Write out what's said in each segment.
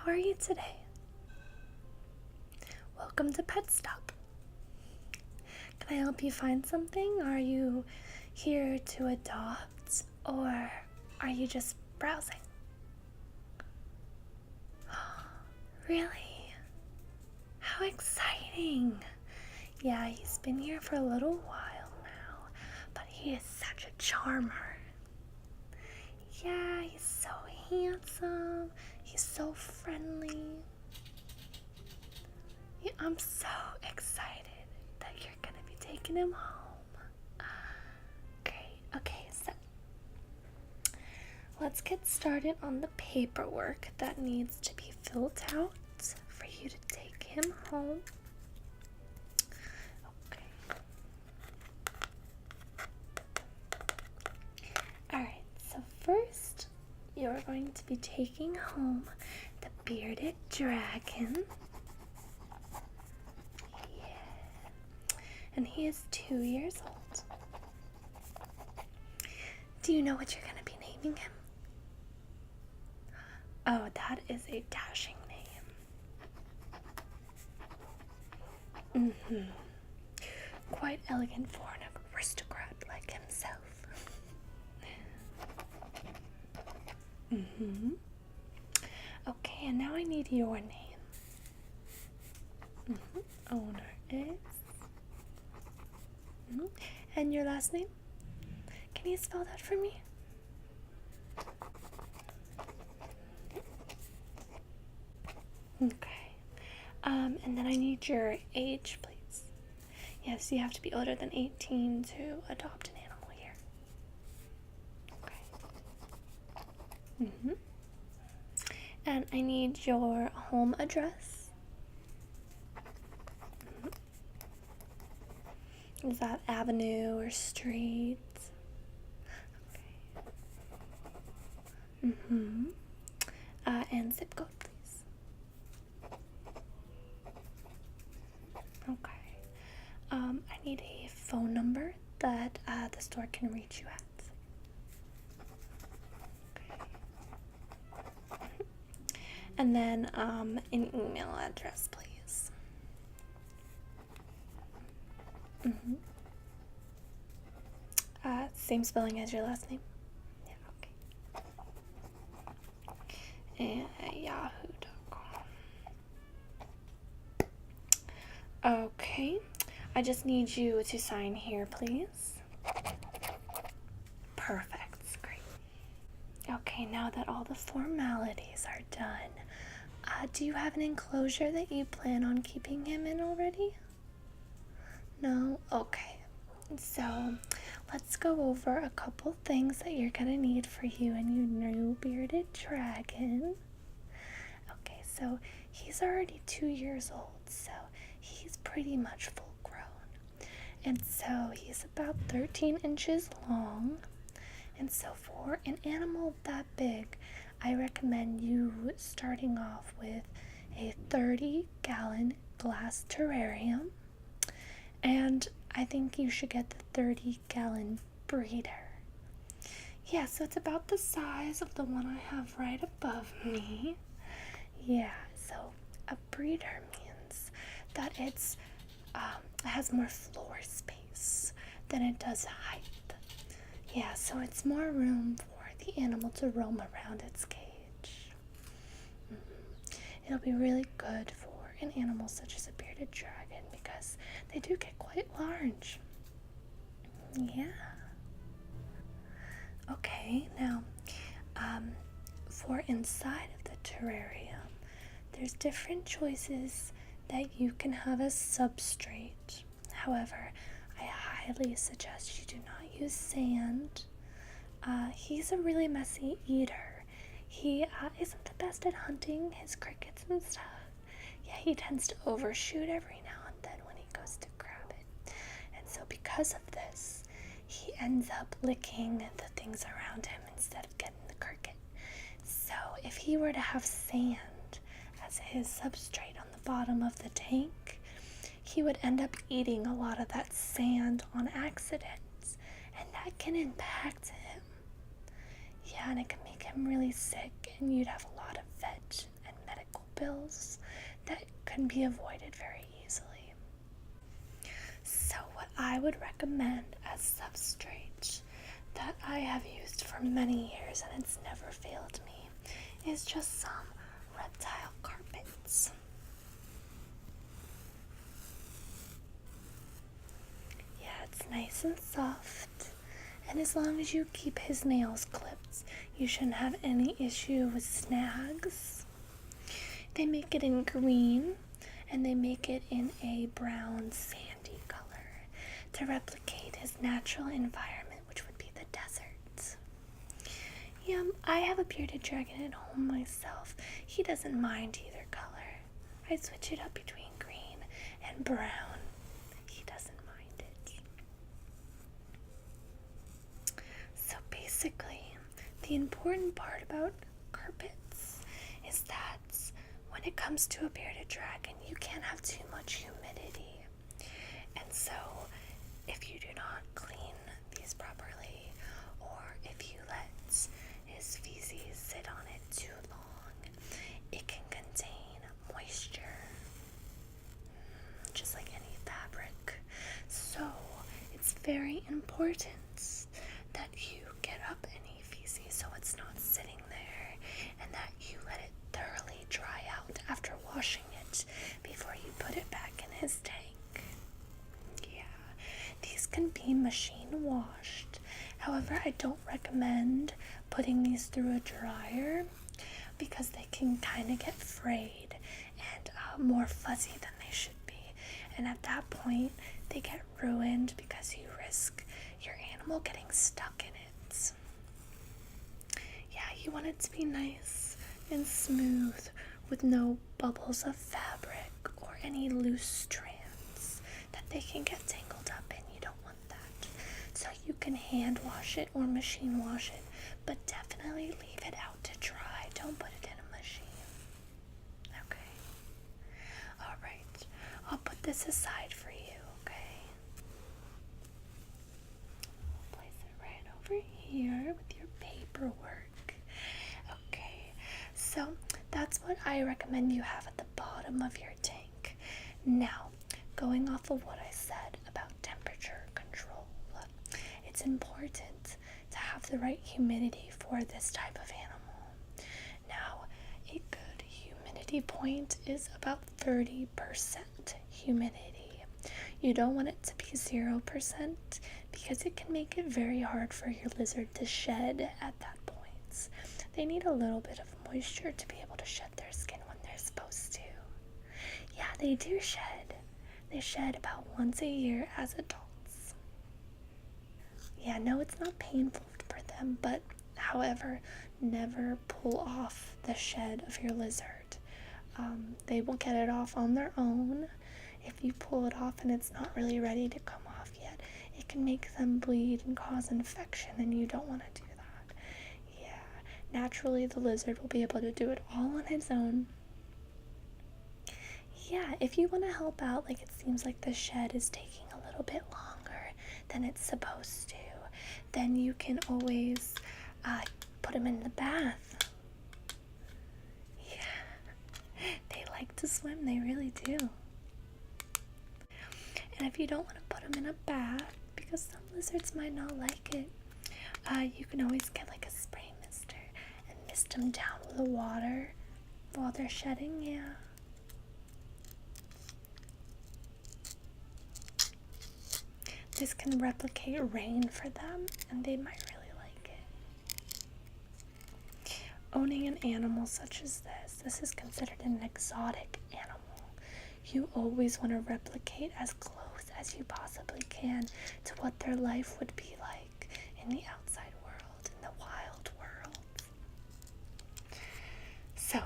are you today? Welcome to PetStop. Can I help you find something? Are you here to adopt, or are you just browsing? Really? How exciting! Yeah, he's been here for a little while now, but he is such a charmer. Yeah, he's so handsome. He's so friendly. Yeah, I'm so excited that you're gonna be taking him home. Great. Okay, so let's get started on the paperwork that needs to be filled out for you to take him home. Okay. Alright, so first you're going to be taking home the bearded dragon. And he is 2 years old. Do you know what you're going to be naming him? Oh, that is a dashing name. Quite elegant for an aristocrat like himself. Okay, and now I need your name. Owner is... And your last name? Can you spell that for me? Okay. And then I need your age, please. Yes, you have to be older than 18 to adopt an animal here. Okay. And I need your home address. Is that avenue or street? Okay. And zip code, please. Okay. I need a phone number that the store can reach you at. Okay. And then an email address, please. Same spelling as your last name? Yeah, okay. And yahoo.com. Okay. I just need you to sign here, please. Perfect. Great. Okay, now that all the formalities are done, do you have an enclosure that you plan on keeping him in already? No? Okay. So, let's go over a couple things that you're gonna need for you and your new bearded dragon. Okay, so he's already 2 years old, so he's pretty much full grown. And so he's about 13 inches long. And so for an animal that big, I recommend you starting off with a 30-gallon glass terrarium. And I think you should get the 30-gallon breeder. Yeah, so it's about the size of the one I have right above me. Yeah, so a breeder means that it has more floor space than it does height. Yeah, so it's more room for the animal to roam around its cage. It'll be really good for an animal such as a bearded dragon because they do get quite large. Yeah. Okay, now for inside of the terrarium, there's different choices that you can have as substrate. However, I highly suggest you do not use sand. He's a really messy eater. He isn't the best at hunting his crickets and stuff. Yeah, he tends to overshoot every now and then when he goes to grab it. And so because of this, he ends up licking the things around him instead of getting the cricket. So if he were to have sand as his substrate on the bottom of the tank, he would end up eating a lot of that sand on accident, and that can impact him. Yeah, and it can make him really sick, and you'd have a lot of vet and medical bills that can be avoided very easily. So what I would recommend as substrate that I have used for many years and it's never failed me is just some reptile carpets. Yeah, it's nice and soft, and as long as you keep his nails clipped, you shouldn't have any issue with snags. They make it in green, and they make it in a brown sandy color to replicate his natural environment, which would be the desert. Yeah, I have a bearded dragon at home myself. He doesn't mind either color. I switch it up between green and brown. He doesn't mind it. So basically, the important part about carpets is that when it comes to a bearded dragon, you can't have too much humidity. And so, if you do not clean these properly, or if you let his feces sit on it too long, it can contain moisture, just like any fabric. So, it's very important that you get up any feces so it's not sitting there, and that you let it thoroughly dry out after washing it before you put it back in his tank. Yeah, these can be machine washed. However, I don't recommend putting these through a dryer because they can kind of get frayed and more fuzzy than they should be. And at that point, they get ruined because you risk your animal getting stuck in it. Yeah, you want it to be nice and smooth with no bubbles of fabric or any loose strands that they can get tangled up in. You don't want that. So you can hand wash it or machine wash it, but definitely leave it out to dry. Don't put it in a machine. Okay. Alright. I'll put this aside for you, okay? I'll place it right over here with your paperwork. Okay. So that's what I recommend you have at the bottom of your tank. Now, going off of what I said about temperature control, it's important to have the right humidity for this type of animal. Now, a good humidity point is about 30% humidity. You don't want it to be 0% because it can make it very hard for your lizard to shed at that point. They need a little bit of moisture to be able to shed their skin when they're supposed to. Yeah, they do shed. They shed about once a year as adults. Yeah, no, it's not painful for them, but however, never pull off the shed of your lizard. They will get it off on their own. If you pull it off and it's not really ready to come off yet, it can make them bleed and cause infection, and you don't want to do that. Yeah, naturally the lizard will be able to do it all on its own. Yeah, if you want to help out, like it seems like the shed is taking a little bit longer than it's supposed to, then you can always put them in the bath. Yeah, they like to swim, they really do. And if you don't want to put them in a bath, because some lizards might not like it, you can always get like a spray mister and mist them down with the water while they're shedding. Yeah. This can replicate rain for them, and they might really like it. Owning an animal such as this is considered an exotic animal. You always want to replicate as close as you possibly can to what their life would be like in the outside world, in the wild world. So,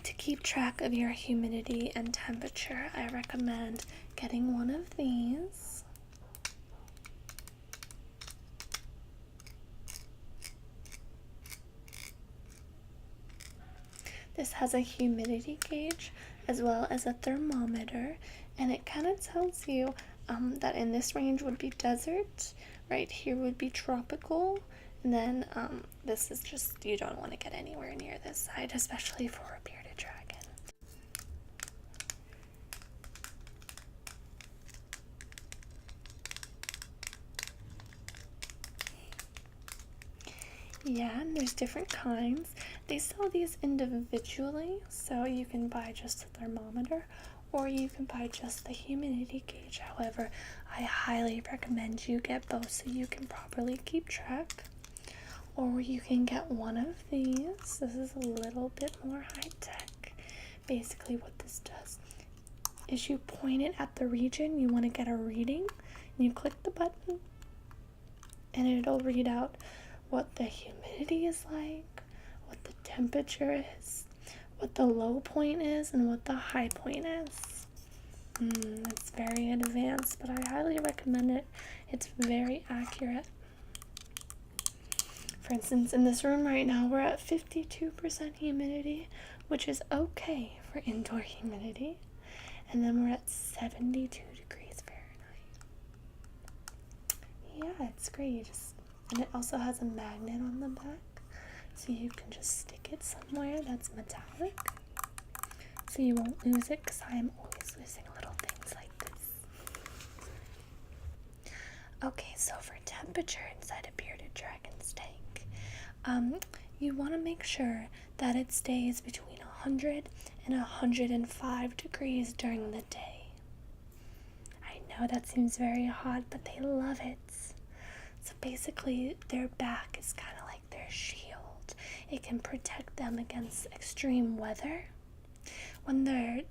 to keep track of your humidity and temperature, I recommend getting one of these. This has a humidity gauge as well as a thermometer, and it kind of tells you that in this range would be desert, right here would be tropical, and then this is just, you don't want to get anywhere near this side, especially for a bearded dragon. Yeah, and there's different kinds. They sell these individually, so you can buy just a thermometer or you can buy just the humidity gauge. However, I highly recommend you get both so you can properly keep track. Or you can get one of these. This is a little bit more high tech. Basically, what this does is you point it at the region you want to get a reading, and you click the button, and it'll read out what the humidity is like, what the temperature is, what the low point is, and what the high point is. It's very advanced, but I highly recommend it. It's very accurate. For instance, in this room right now, we're at 52% humidity, which is okay for indoor humidity. And then we're at 72 degrees Fahrenheit. Yeah, it's great. And it also has a magnet on the back, so you can just stick it somewhere that's metallic, so you won't lose it, because I am always losing little things like this. Okay, so for temperature inside a bearded dragon's tank, you want to make sure that it stays between 100 and 105 degrees during the day. I know that seems very hot, but they love it. So basically, their back is kind of like their shield. It can protect them against extreme weather. When their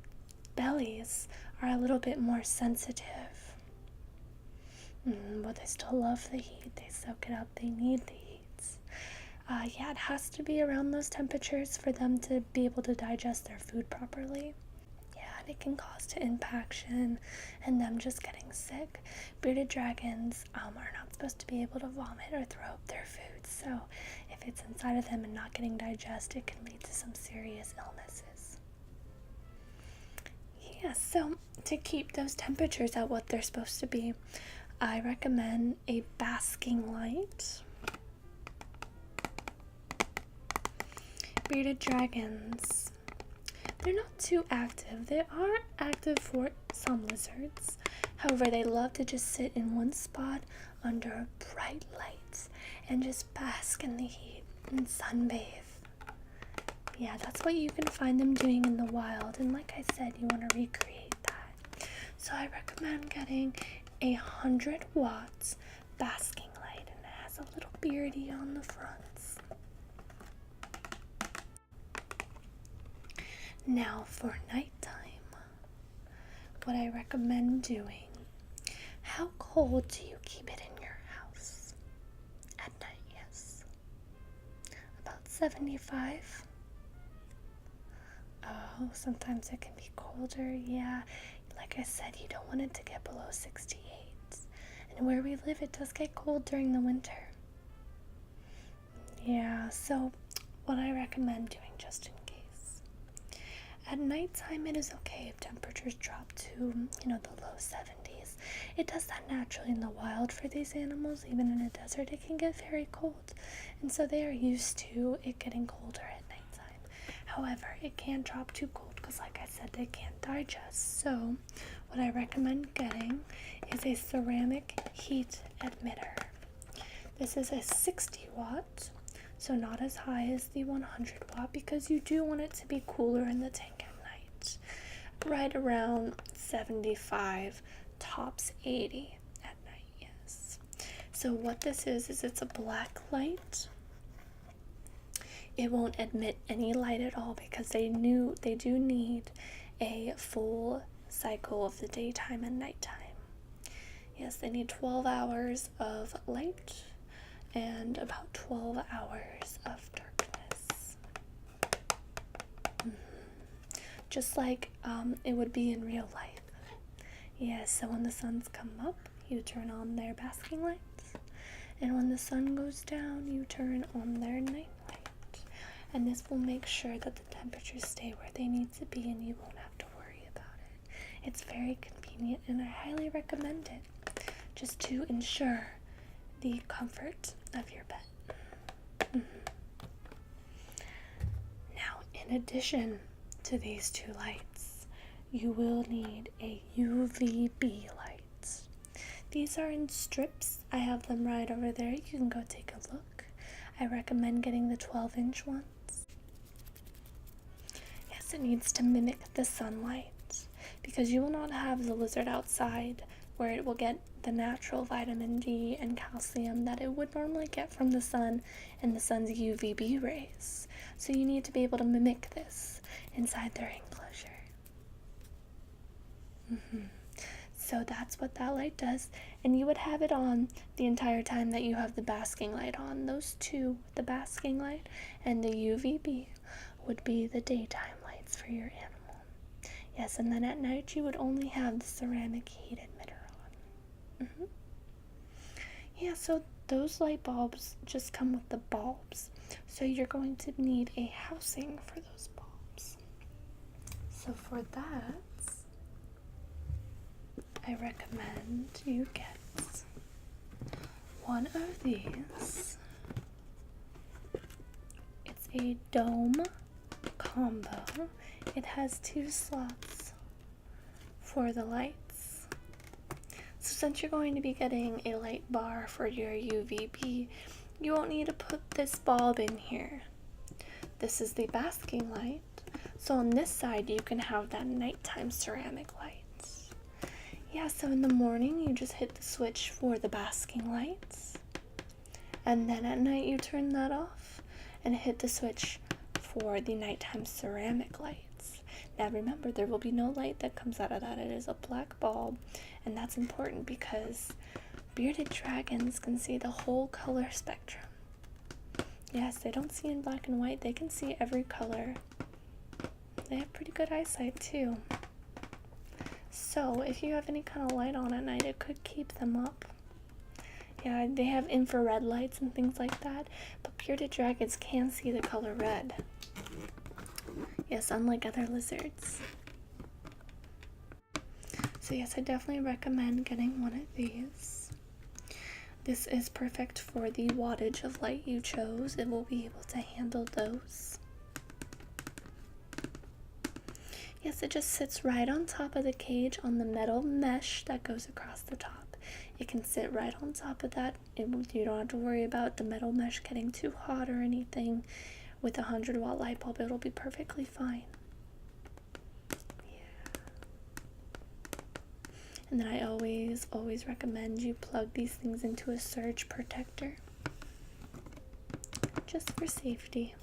bellies are a little bit more sensitive, but they still love the heat. They soak it up. They need the heat. Yeah, it has to be around those temperatures for them to be able to digest their food properly. Yeah, and it can cause to impaction and them just getting sick. Bearded dragons are not supposed to be able to vomit or throw up their food, so if it's inside of them and not getting digested, it can lead to some serious illnesses. Yeah, so to keep those temperatures at what they're supposed to be, I recommend a basking light. Bearded dragons, they're not too active. They are active for some lizards. However, they love to just sit in one spot under bright lights and just bask in the heat and sunbathe. Yeah, that's what you can find them doing in the wild. And like I said, you want to recreate that. So I recommend getting 100 watts basking light, and it has a little beardy on the fronts. Now for nighttime, what I recommend doing, how cold do you keep it in your house? At night, yes. About 75? Oh, sometimes it can be colder, yeah. Like I said, you don't want it to get below 68. And where we live, it does get cold during the winter. Yeah, so what I recommend doing, just in case. At nighttime, it is okay if temperatures drop to, the low 70s. It does that naturally in the wild for these animals. Even in a desert, it can get very cold. And so they are used to it getting colder at nighttime. However, it can drop too cold because, like I said, they can't digest. So what I recommend getting is a ceramic heat emitter. This is a 60 watt. So not as high as the 100 watt, because you do want it to be cooler in the tank at night. Right around 75, tops 80 at night, yes. So what this is it's a black light. It won't emit any light at all because they do need a full cycle of the daytime and nighttime. Yes, they need 12 hours of light and about 12 hours of darkness. Just like it would be in real life. Yes, so when the suns come up, you turn on their basking lights. And when the sun goes down, you turn on their night light. And this will make sure that the temperatures stay where they need to be and you won't have to worry about it. It's very convenient and I highly recommend it, just to ensure the comfort of your pet. Now, in addition to these two lights, you will need a UVB light. These are in strips. I have them right over there. You can go take a look. I recommend getting the 12-inch ones. Yes, it needs to mimic the sunlight because you will not have the lizard outside where it will get the natural vitamin D and calcium that it would normally get from the sun and the sun's UVB rays. So you need to be able to mimic this inside their enclosure. So that's what that light does, and you would have it on the entire time that you have the basking light on. Those two, the basking light and the UVB, would be the daytime lights for your animal. Yes, and then at night you would only have the ceramic heat emitter on. Yeah, so those light bulbs just come with the bulbs. So you're going to need a housing for those bulbs. So for that, I recommend you get one of these. It's a dome combo. It has 2 slots for the lights. So since you're going to be getting a light bar for your UVB, you won't need to put this bulb in here. This is the basking light. So on this side you can have that nighttime ceramic light. Yeah, so in the morning you just hit the switch for the basking lights, and then at night you turn that off and hit the switch for the nighttime ceramic lights. Now remember, there will be no light that comes out of that. It is a black bulb, and that's important because bearded dragons can see the whole color spectrum. Yes, they don't see in black and white, they can see every color. They have pretty good eyesight too. So if you have any kind of light on at night, it could keep them up. Yeah, they have infrared lights and things like that, but bearded dragons can see the color red. Yes, unlike other lizards. So yes, I definitely recommend getting one of these. This is perfect for the wattage of light you chose. It will be able to handle those. Yes, it just sits right on top of the cage on the metal mesh that goes across the top. It can sit right on top of that. You don't have to worry about the metal mesh getting too hot or anything. With a 100-watt light bulb, it'll be perfectly fine. Yeah. And then I always recommend you plug these things into a surge protector, just for safety.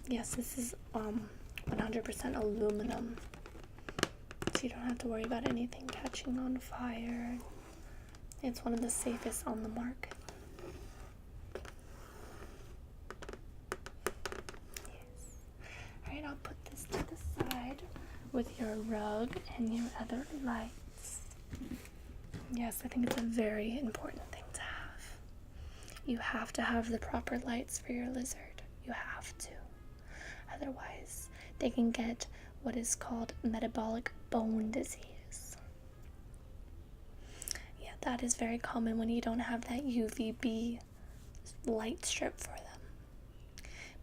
Yes, this is 100% aluminum, so you don't have to worry about anything catching on fire. It's one of the safest on the market. Yes. Alright, I'll put this to the side with your rug and your other lights. Yes, I think it's a very important thing to have. You have to have the proper lights for your lizard. You have to. Otherwise, they can get what is called metabolic bone disease. Yeah, that is very common when you don't have that UVB light strip for them.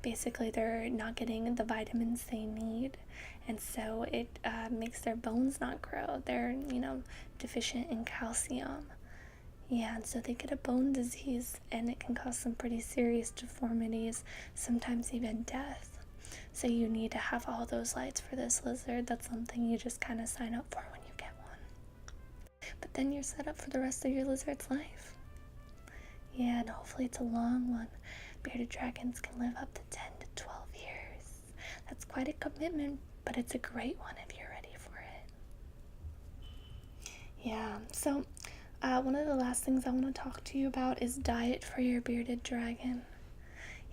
Basically, they're not getting the vitamins they need, and so it makes their bones not grow. They're, deficient in calcium. Yeah, and so they get a bone disease, and it can cause some pretty serious deformities, sometimes even death. So you need to have all those lights for this lizard. That's something you just kind of sign up for when you get one. But then you're set up for the rest of your lizard's life. Yeah, and hopefully it's a long one. Bearded dragons can live up to 10 to 12 years. That's quite a commitment, but it's a great one if you're ready for it. Yeah, so one of the last things I want to talk to you about is diet for your bearded dragon.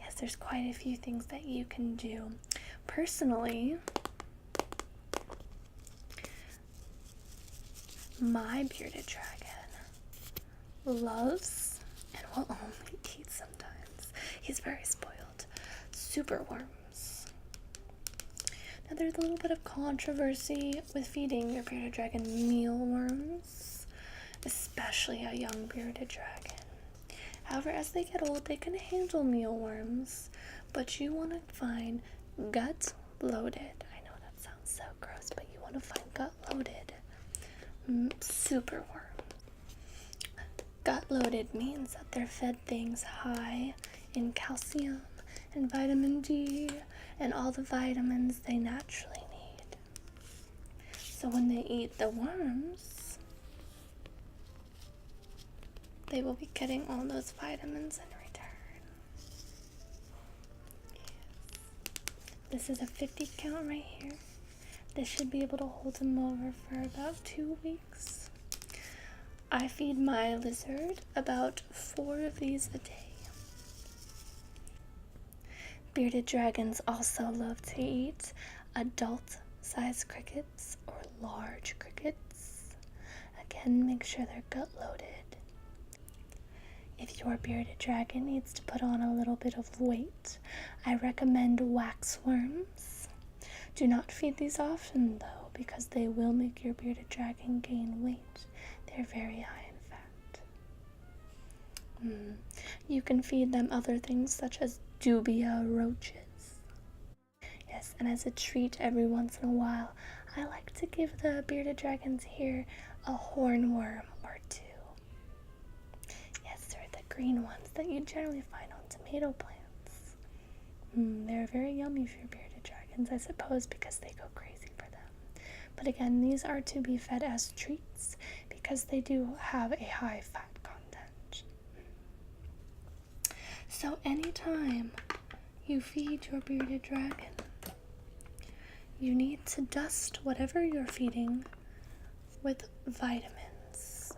Yes, there's quite a few things that you can do. Personally, my bearded dragon loves and will only eat sometimes. He's very spoiled. Super worms. Now, there's a little bit of controversy with feeding your bearded dragon mealworms, especially a young bearded dragon. However, as they get old, they can handle mealworms, but you want to find gut loaded. I know that sounds so gross, but you want want to find gut-loaded superworms. Gut-loaded means that they're fed things high in calcium and vitamin D and all the vitamins they naturally need. So when they eat the worms, they will be getting all those vitamins in return. This is a 50 count right here. This should be able to hold him over for about 2 weeks. I feed my lizard about 4 of these a day. Bearded dragons also love to eat adult-sized crickets or large crickets. Again, make sure they're gut-loaded. If your bearded dragon needs to put on a little bit of weight, I recommend waxworms. Do not feed these often, though, because they will make your bearded dragon gain weight. They're very high in fat. You can feed them other things such as dubia roaches. Yes, and as a treat every once in a while, I like to give the bearded dragons here a hornworm or 2. Yes, they're the green ones that you generally find on tomato plants. They're very yummy for your bearded dragons, I suppose, because they go crazy for them. But again, these are to be fed as treats because they do have a high fat content. So anytime you feed your bearded dragon, you need to dust whatever you're feeding with vitamins.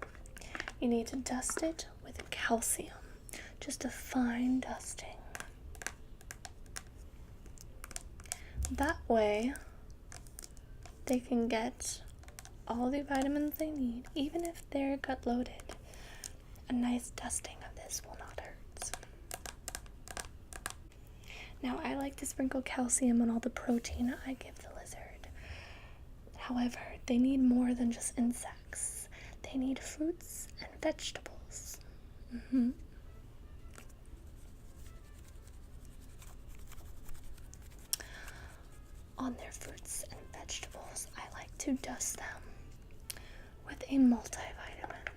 You need to dust it with calcium, just a fine dusting. That way, they can get all the vitamins they need, even if they're gut-loaded. A nice dusting of this will not hurt. Now, I like to sprinkle calcium on all the protein I give the lizard. However, they need more than just insects. They need fruits and vegetables. On their fruits and vegetables, I like to dust them with a multivitamin.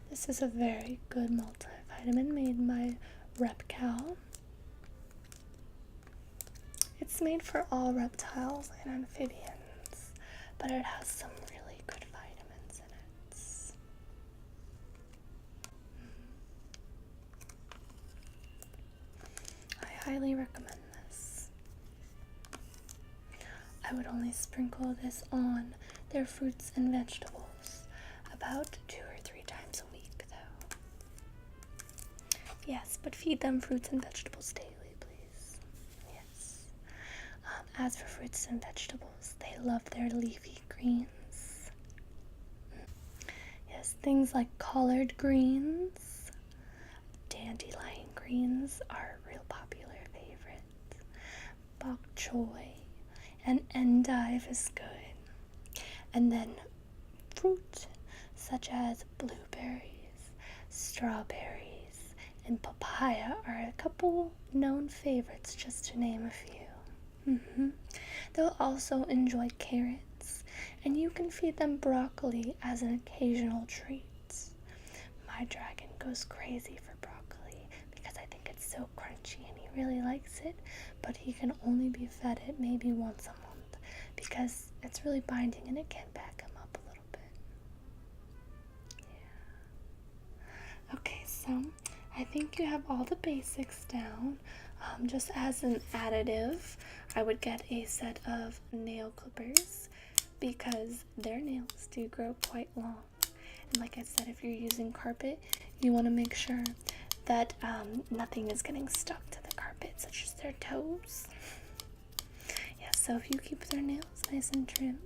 This is a very good multivitamin made by Repcal. It's made for all reptiles and amphibians, but it has some really good vitamins in it. I highly recommend this. I would only sprinkle this on their fruits and vegetables about 2 or 3 times a week, though. Yes, but feed them fruits and vegetables daily, please. Yes. As for fruits and vegetables, they love their leafy greens. Yes, things like collard greens, dandelion greens are a real popular favorite. Bok choy and endive is good. And then fruit such as blueberries, strawberries, and papaya are a couple known favorites, just to name a few. They'll also enjoy carrots, and you can feed them broccoli as an occasional treat. My dragon goes crazy for broccoli because I think it's so crunchy and he really likes it, but he can only be fed it maybe once a month because it's really binding and it can back him up a little bit. Yeah. Okay, so I think you have all the basics down. Just as an additive, I would get a set of nail clippers because their nails do grow quite long. And like I said, if you're using carpet, you want to make sure that nothing is getting stuck to the carpet, such as their toes. Yeah, so if you keep their nails nice and trimmed,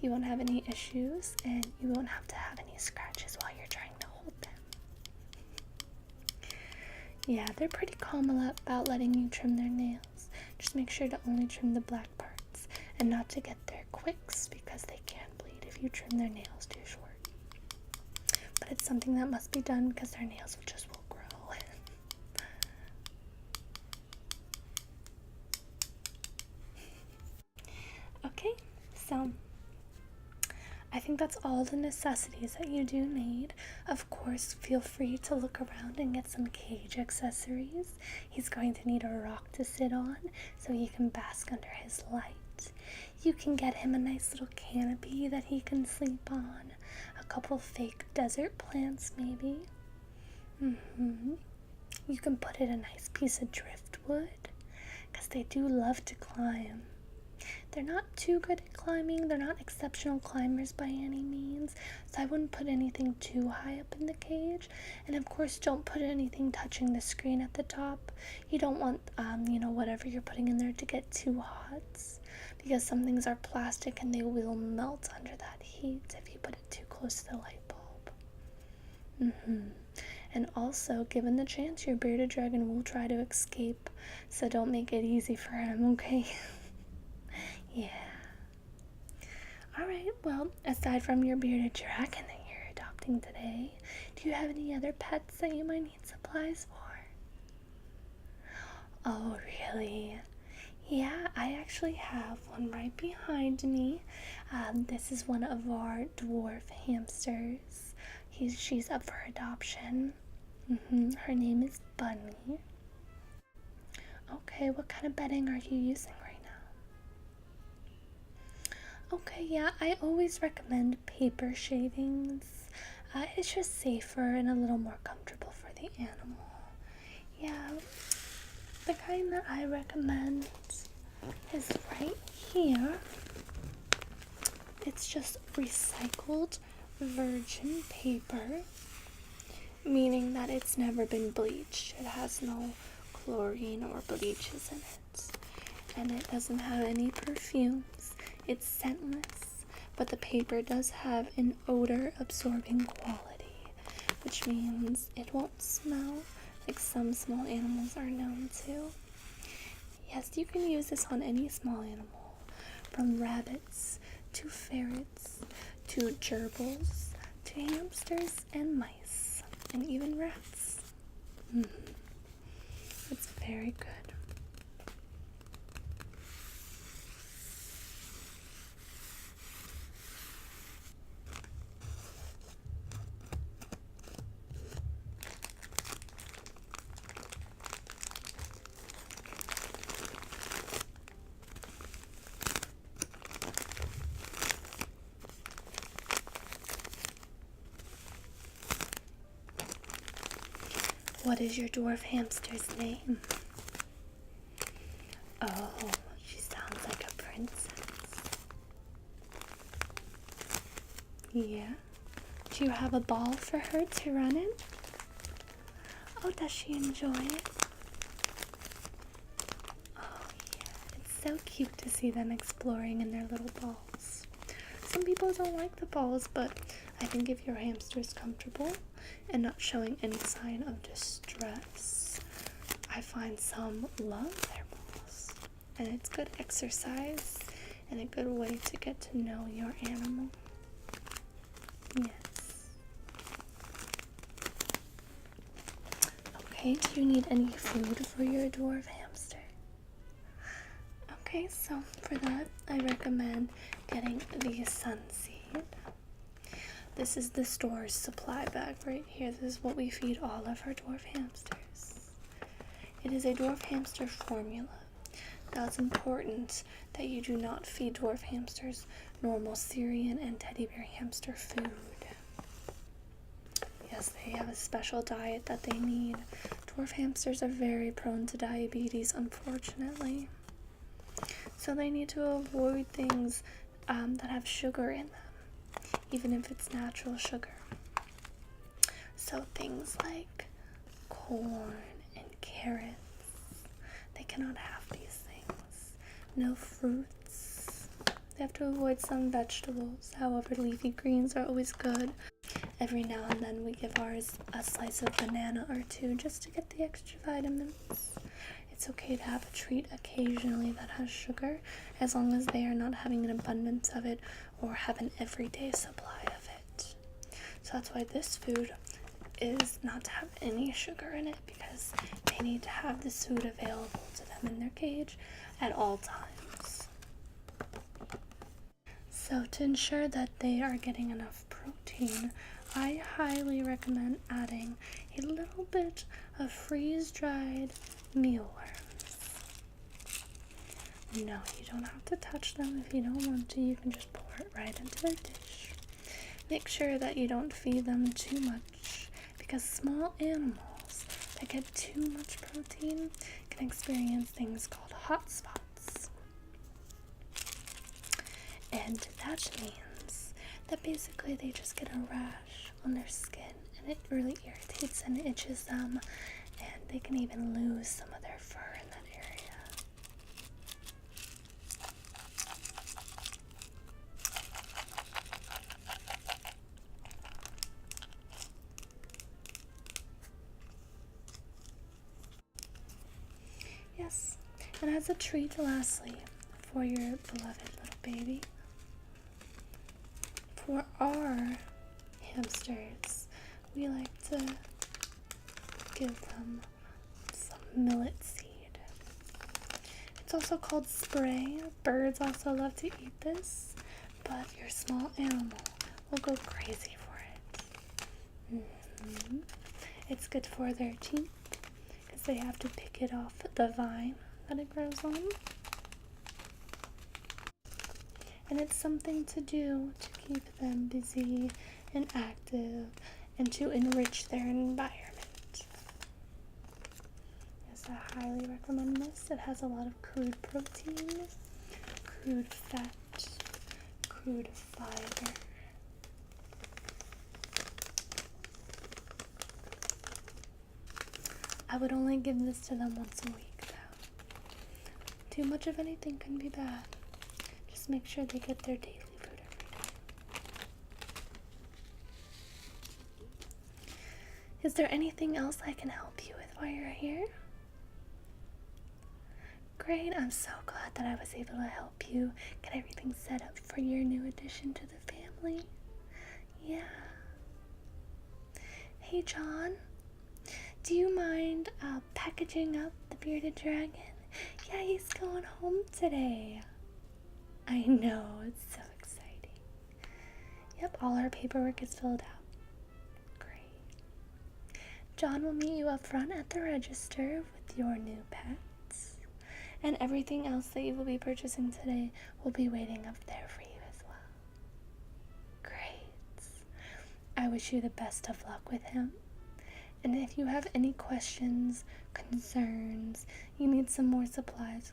you won't have any issues and you won't have to have any scratches while you're trying to hold them. Yeah, they're pretty calm about letting you trim their nails. Just make sure to only trim the black parts and not to get their quicks because they can bleed if you trim their nails too short. But it's something that must be done because their nails will grow. Okay, that's all the necessities that you do need. Of course, feel free to look around and get some cage accessories. He's going to need a rock to sit on so he can bask under his light. You can get him a nice little canopy that he can sleep on. A couple fake desert plants, maybe. You can put in a nice piece of driftwood, because they do love to climb. They're not too good at climbing. They're not exceptional climbers by any means, so I wouldn't put anything too high up in the cage. And of course, don't put anything touching the screen at the top. You don't want, whatever you're putting in there to get too hot, because some things are plastic and they will melt under that heat if you put it too close to the light bulb. And also, given the chance, your bearded dragon will try to escape, so don't make it easy for him, okay? Yeah. Alright, well, aside from your bearded dragon that you're adopting today, do you have any other pets that you might need supplies for? Oh, really? Yeah, I actually have one right behind me. This is one of our dwarf hamsters. She's up for adoption. Her name is Bunny. Okay, what kind of bedding are you using right now? Okay, yeah, I always recommend paper shavings. It's just safer and a little more comfortable for the animal. Yeah, the kind that I recommend is right here. It's just recycled virgin paper, meaning that it's never been bleached. It has no chlorine or bleaches in it, and it doesn't have any perfumes. It's scentless, but the paper does have an odor absorbing quality, which means it won't smell like some small animals are known to. Yes, you can use this on any small animal, from rabbits to ferrets to gerbils to hamsters and mice and even rats. It's very good. What is your dwarf hamster's name? Oh, she sounds like a princess. Yeah? Do you have a ball for her to run in? Oh, does she enjoy it? Oh, yeah. It's so cute to see them exploring in their little balls. Some people don't like the balls, but I think if your hamster is comfortable and not showing any sign of distress, I find some love their balls. And it's good exercise and a good way to get to know your animal. Yes. Okay, do you need any food for your dwarf hamster? Okay, so for that, I recommend getting the Sunseed. This is the store's supply bag right here. This is what we feed all of our dwarf hamsters. It is a dwarf hamster formula. Now it's important that you do not feed dwarf hamsters normal Syrian and teddy bear hamster food. Yes, they have a special diet that they need. Dwarf hamsters are very prone to diabetes, unfortunately. So they need to avoid things that have sugar in them, even if it's natural sugar. So things like corn and carrots, they cannot have these things. No fruits. They have to avoid some vegetables. However, leafy greens are always good. Every now and then we give ours a slice of banana or two just to get the extra vitamins. It's okay to have a treat occasionally that has sugar, as long as they are not having an abundance of it or have an everyday supply of it. So that's why this food is not to have any sugar in it, because they need to have this food available to them in their cage at all times. So to ensure that they are getting enough protein, I highly recommend adding a little bit of freeze-dried mealworms. No, you don't have to touch them if you don't want to. You can just pour it right into their dish. Make sure that you don't feed them too much, because small animals that get too much protein can experience things called hot spots. And that means that basically they just get a rash on their skin, and it really irritates and itches them, and they can even lose some of their fur in that area. Yes, and as a treat, lastly, for your beloved little baby, for our hamsters, we like to give them some millet seed. It's also called spray. Birds also love to eat this, but your small animal will go crazy for it. It's good for their teeth because they have to pick it off the vine that it grows on. And it's something to do to keep them busy and active and to enrich their environment. Yes, I highly recommend this. It has a lot of crude protein, crude fat, crude fiber. I would only give this to them once a week though. Too much of anything can be bad. Just make sure they get their daily food every day. Is there anything else I can help you with while you're here? Great, I'm so glad that I was able to help you get everything set up for your new addition to the family. Yeah. Hey John, do you mind packaging up the bearded dragon? Yeah, he's going home today. I know, it's so exciting. Yep, all our paperwork is filled out. Great. John will meet you up front at the register with your new pets. And everything else that you will be purchasing today will be waiting up there for you as well. Great. I wish you the best of luck with him. And if you have any questions, concerns, you need some more supplies,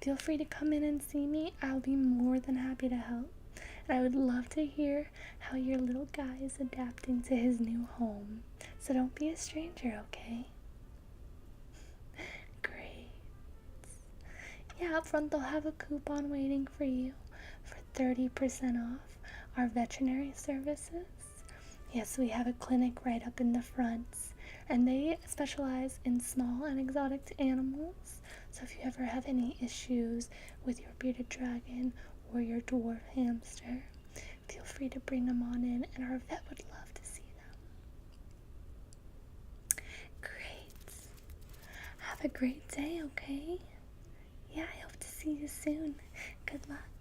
feel free to come in and see me. I'll be more than happy to help. And I would love to hear how your little guy is adapting to his new home. So don't be a stranger, okay? Great. Yeah, up front they'll have a coupon waiting for you for 30% off our veterinary services. Yes, we have a clinic right up in the front, and they specialize in small and exotic animals. So if you ever have any issues with your bearded dragon or your dwarf hamster, feel free to bring them on in, and our vet would love to see them. Great. Have a great day, okay? Yeah, I hope to see you soon. Good luck.